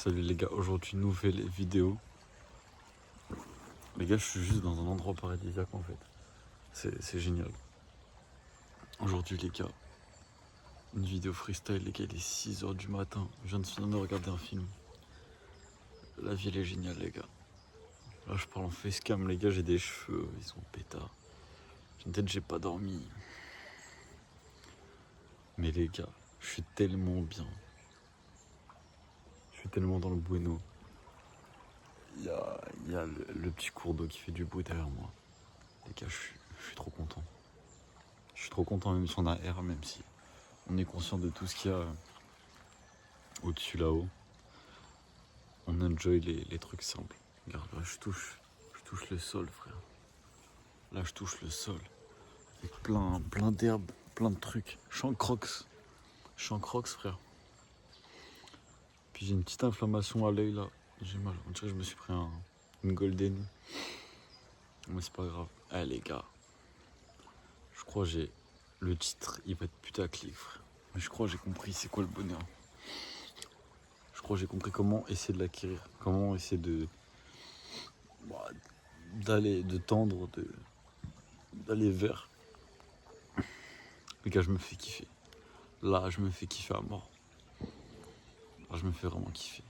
Salut les gars, aujourd'hui nouvelle vidéo. Les gars, je suis juste dans un endroit paradisiaque en fait. C'est génial. Aujourd'hui les gars, une vidéo freestyle, les gars, il est 6h du matin. Je viens de finir de regarder un film. La vie elle est géniale les gars. Là je parle en facecam les gars, j'ai des cheveux, ils sont pétards. Peut-être j'ai pas dormi. Mais les gars, je suis tellement bien. Je suis tellement dans le bueno. Il y a le petit cours d'eau qui fait du bruit derrière moi. Les gars, je suis trop content. Je suis trop content même si on a air, même si on est conscient de tout ce qu'il y a au-dessus là-haut. On enjoy les trucs simples. Regarde, là je touche le sol frère. Là je touche le sol. Avec plein d'herbes, plein de trucs. Je suis en crocs frère. Puis j'ai une petite inflammation à l'œil là. J'ai mal. On dirait que je me suis pris une golden. Mais c'est pas grave. Eh les gars. Je crois que j'ai. Le titre il va être putaclic frère. Mais je crois que j'ai compris c'est quoi le bonheur. Je crois que j'ai compris comment essayer de l'acquérir. Comment essayer de. D'aller, de tendre, d'aller vers. Les gars, je me fais kiffer. Là, je me fais kiffer à mort. Là, je me fais vraiment kiffer.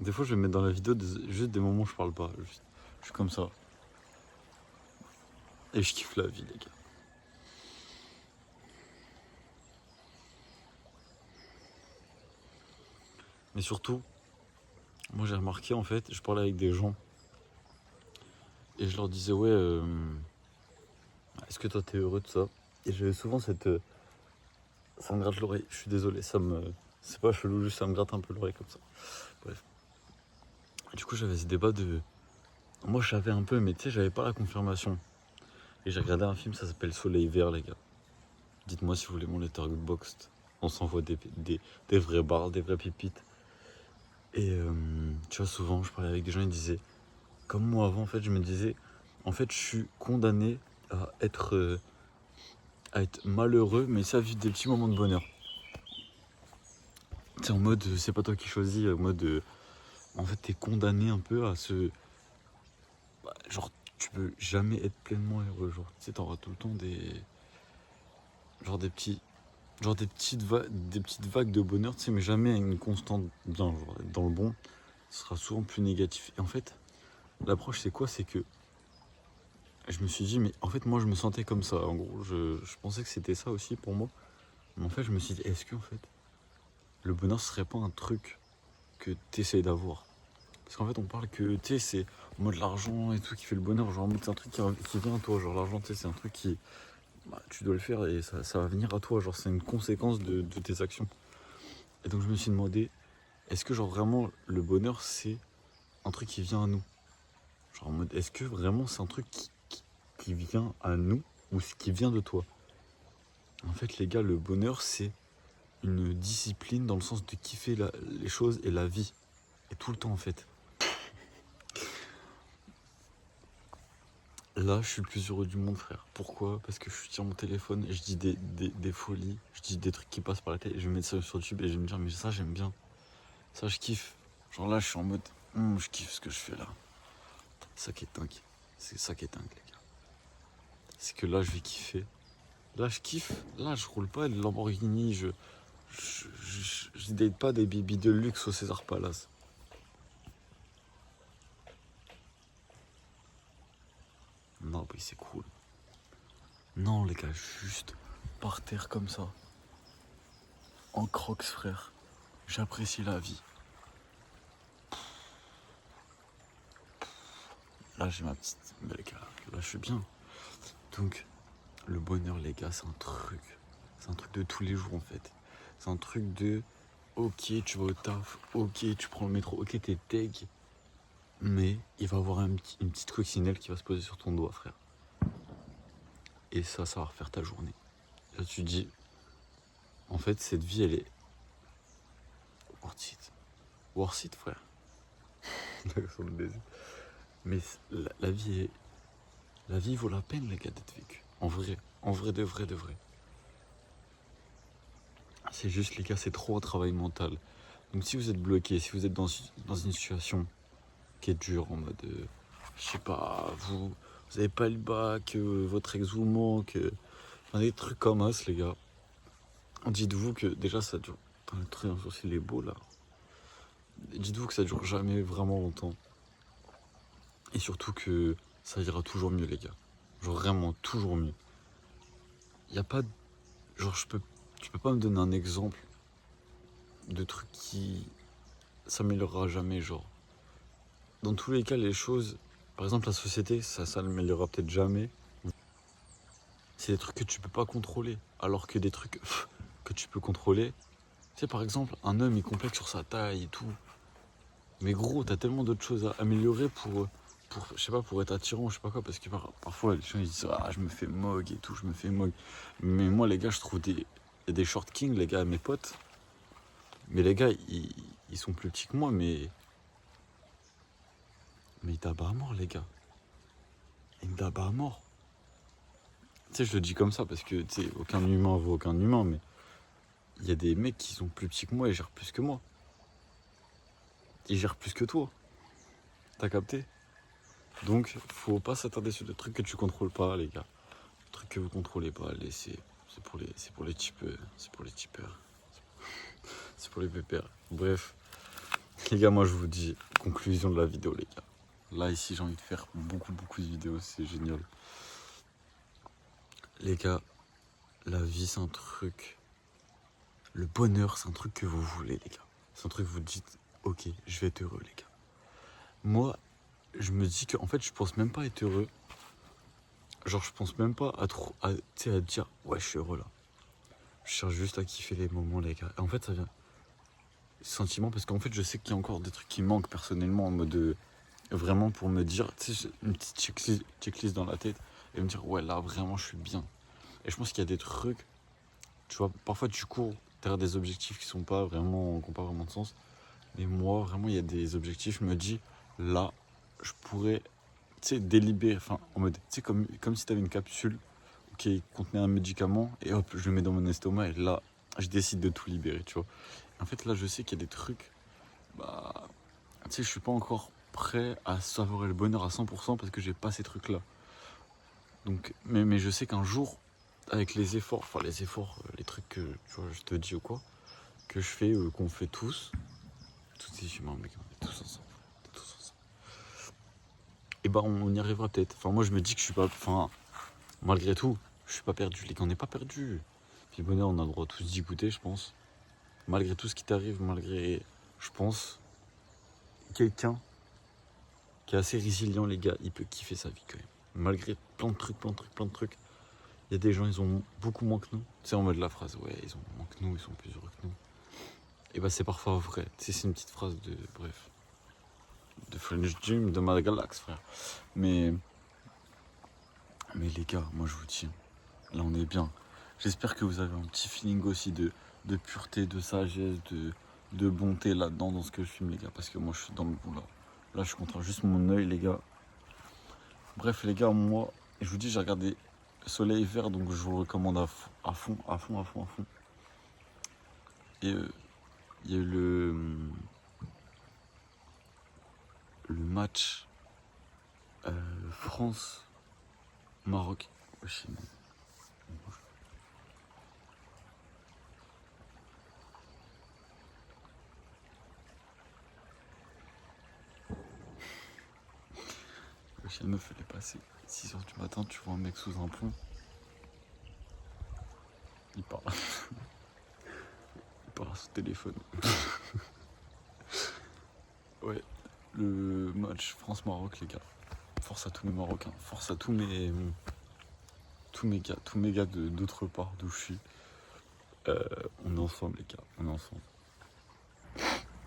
Des fois, je vais mettre dans la vidéo juste des moments où je parle pas. Je suis comme ça. Et je kiffe la vie, les gars. Mais surtout, moi j'ai remarqué en fait, je parlais avec des gens. Et je leur disais, ouais, est-ce que toi t'es heureux de ça? Et j'avais souvent cette. Ça me gratte l'oreille, je suis désolé, ça me. C'est pas chelou, juste ça me gratte un peu l'oreille comme ça. Bref. Et du coup, j'avais ce débat de. Moi, je savais un peu, mais tu sais, j'avais pas la confirmation. Et j'ai regardé un film, ça s'appelle Soleil Vert, les gars. Dites-moi si vous voulez mon Letterboxd. On s'envoie des vraies barres, des vraies pépites. Et tu vois, souvent, je parlais avec des gens, ils disaient. Comme moi avant, en fait, je me disais. En fait, je suis condamné à être malheureux, mais ça vivre des petits moments de bonheur. C'est en mode, c'est pas toi qui choisis, en mode. En fait, t'es condamné un peu à ce. Genre, tu peux jamais être pleinement heureux. Genre, tu sais, t'auras tout le temps des. Genre des petits. Genre des petites vagues de bonheur, tu sais, mais jamais une constante bien. Genre, dans le bon, ce sera souvent plus négatif. Et en fait, l'approche, c'est quoi? C'est que. Je me suis dit, mais en fait, moi, je me sentais comme ça. En gros, je pensais que c'était ça aussi pour moi. Mais en fait, je me suis dit, est-ce que, en fait, le bonheur, ce serait pas un truc que t'essayes d'avoir? Parce qu'en fait, on parle que, tu sais, c'est en mode l'argent et tout qui fait le bonheur. Genre, en mode, c'est un truc qui vient à toi. Genre, l'argent, tu sais, c'est un truc qui. Bah, tu dois le faire et ça va venir à toi. Genre, c'est une conséquence de tes actions. Et donc, je me suis demandé, est-ce que, genre, vraiment, le bonheur, c'est un truc qui vient à nous? Genre, en mode, est-ce que vraiment, c'est un truc qui vient à nous ou ce qui vient de toi? En fait, les gars, le bonheur, c'est une discipline dans le sens de kiffer les choses et la vie. Et tout le temps, en fait. Là, je suis le plus heureux du monde, frère. Pourquoi? Parce que je suis sur mon téléphone et je dis des folies, je dis des trucs qui passent par la tête et je vais mettre ça sur YouTube et je vais me dire, mais ça, j'aime bien. Ça, je kiffe. Genre là, je suis en mode, je kiffe ce que je fais là. C'est ça qui est dingue. C'est ça qui est dingue, les gars. C'est que là, je vais kiffer. Là, je kiffe. Là, je roule pas les Lamborghini. Je date pas des bibis de luxe au César Palace. Non, mais c'est cool. Non, les gars, juste par terre comme ça. En crocs, frère. J'apprécie la vie. Là, j'ai ma petite. Mais les gars, là, je suis bien. Donc, le bonheur, les gars, c'est un truc. C'est un truc de tous les jours, en fait. C'est un truc de. Ok, tu vas au taf. Ok, tu prends le métro. Ok, t'es tech. Mais il va y avoir une petite coccinelle qui va se poser sur ton doigt, frère. Et ça va refaire ta journée. Là, tu te dis. En fait, cette vie, elle est. Worth it. Worth it, frère. Mais la vie est. La vie vaut la peine, les gars, d'être vécue. En vrai de vrai. C'est juste, les gars, c'est trop un travail mental. Donc si vous êtes bloqué, si vous êtes dans une situation qui est dure, en mode, je sais pas, vous avez pas le bac, votre ex vous manque, enfin, des trucs comme ça, les gars. Dites-vous que déjà ça dure. Putain, le trait d'un sourcil est beau là. Dites-vous que ça dure jamais vraiment longtemps. Et surtout que ça ira toujours mieux, les gars. Genre vraiment toujours mieux. Y a pas de... Genre tu peux pas me donner un exemple de truc qui s'améliorera jamais, genre. Dans tous les cas, les choses, par exemple la société, ça s'améliorera peut-être jamais. C'est des trucs que tu peux pas contrôler. Alors que des trucs que tu peux contrôler, tu sais, par exemple, un homme il complexe sur sa taille et tout. Mais gros, t'as tellement d'autres choses à améliorer je sais pas, pour être attirant, je sais pas quoi, parce que parfois les gens ils disent ah je me fais mog et tout, je me fais mog. Mais moi les gars, je trouve y a des short kings, les gars, mes potes. Mais les gars, ils sont plus petits que moi, mais ils tabassent à mort, les gars. Ils me tabassent à mort. Tu sais, je le dis comme ça parce que tu sais, aucun humain vaut aucun humain, mais il y a des mecs qui sont plus petits que moi et gèrent plus que moi. Ils gèrent plus que toi. T'as capté? Donc, faut pas s'attarder sur des trucs que tu contrôles pas, les gars. Des trucs que vous contrôlez pas, laissez. C'est pour les tipeurs. C'est pour les tipeurs. C'est pour les pépères. Bref, les gars, moi je vous dis, conclusion de la vidéo, les gars. Là, ici, j'ai envie de faire beaucoup de vidéos, c'est génial. Les gars, la vie, c'est un truc. Le bonheur, c'est un truc que vous voulez, les gars. C'est un truc que vous dites, ok, je vais être heureux, les gars. Moi, je me dis que, en fait, je pense même pas être heureux. Genre, je pense même pas à dire, ouais, je suis heureux là. Je cherche juste à kiffer les moments, les gars. Et en fait, ça vient. Sentiment, parce qu'en fait, je sais qu'il y a encore des trucs qui manquent personnellement, en mode. Vraiment pour me dire, tu sais, une petite checklist dans la tête et me dire, ouais, là, vraiment, je suis bien. Et je pense qu'il y a des trucs, tu vois, parfois tu cours derrière des objectifs qui n'ont pas vraiment de sens. Mais moi, vraiment, il y a des objectifs, je me dis, là, je pourrais, tu sais, délibérer, enfin, en mode, tu sais, comme si tu avais une capsule qui contenait un médicament et hop, je le mets dans mon estomac et là, je décide de tout libérer, tu vois. En fait, là, je sais qu'il y a des trucs, bah, tu sais, je suis pas encore prêt à savourer le bonheur à 100% parce que j'ai pas ces trucs-là. Donc, mais je sais qu'un jour, avec les efforts, les trucs que tu vois, je te dis ou quoi, que je fais, qu'on fait tous les humains, mec, on est tous ensemble. Et bah, on y arrivera peut-être. Enfin, moi, je me dis que je suis pas. Enfin, malgré tout, je suis pas perdu. Les gars, on n'est pas perdu. Puis, le bonheur, on a le droit tous d'y goûter, je pense. Malgré tout ce qui t'arrive, malgré, je pense, quelqu'un qui est assez résilient, les gars, il peut kiffer sa vie quand même. Malgré plein de trucs. Il y a des gens, ils ont beaucoup moins que nous. Tu sais, en mode la phrase, ouais, ils ont moins que nous, ils sont plus heureux que nous. Et bah, c'est parfois vrai. Tu sais, c'est une petite phrase de, bref, de French Dream, de Madgalax, frère. Mais les gars, moi je vous dis, là on est bien. J'espère que vous avez un petit feeling aussi de pureté, de sagesse, de bonté là-dedans, dans ce que je filme, les gars. Parce que moi, je suis dans le bout là. Là, je contrôle juste mon œil, les gars. Bref, les gars, moi, je vous dis, j'ai regardé Soleil Vert, donc je vous recommande à fond. Et il y a eu le match France-Maroc. Oh, la meuf, elle est passée 6h du matin, tu vois un mec sous un pont. Il parle. Il parle à son téléphone. Ouais, le match France-Maroc, les gars. Force à tous mes Marocains. Force à tous mes gars d'autre part d'où je suis. On est ensemble, les gars. On est ensemble.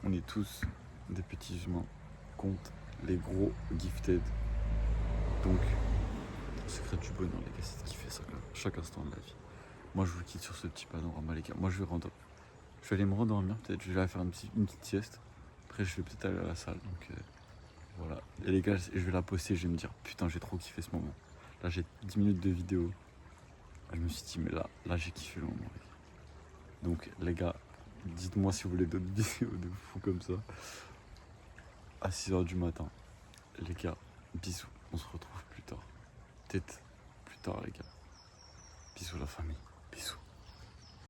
On est tous des petits humains contre les gros gifted. Donc, le secret du bonheur, les gars, c'est de kiffer ça, là, chaque instant de la vie. Moi, je vous quitte sur ce petit panorama, les gars. Moi, je vais aller me rendormir, peut-être. Je vais aller faire une petite sieste. Après, je vais peut-être aller à la salle. Donc, voilà. Et les gars, je vais la poster. Je vais me dire, putain, j'ai trop kiffé ce moment. Là, j'ai 10 minutes de vidéo. Je me suis dit, mais là j'ai kiffé le moment, les gars. Donc les gars, dites-moi si vous voulez d'autres vidéos de fous comme ça. À 6h du matin. Les gars, bisous. On se retrouve plus tard. Peut-être plus tard les gars. Bisous la famille. Bisous.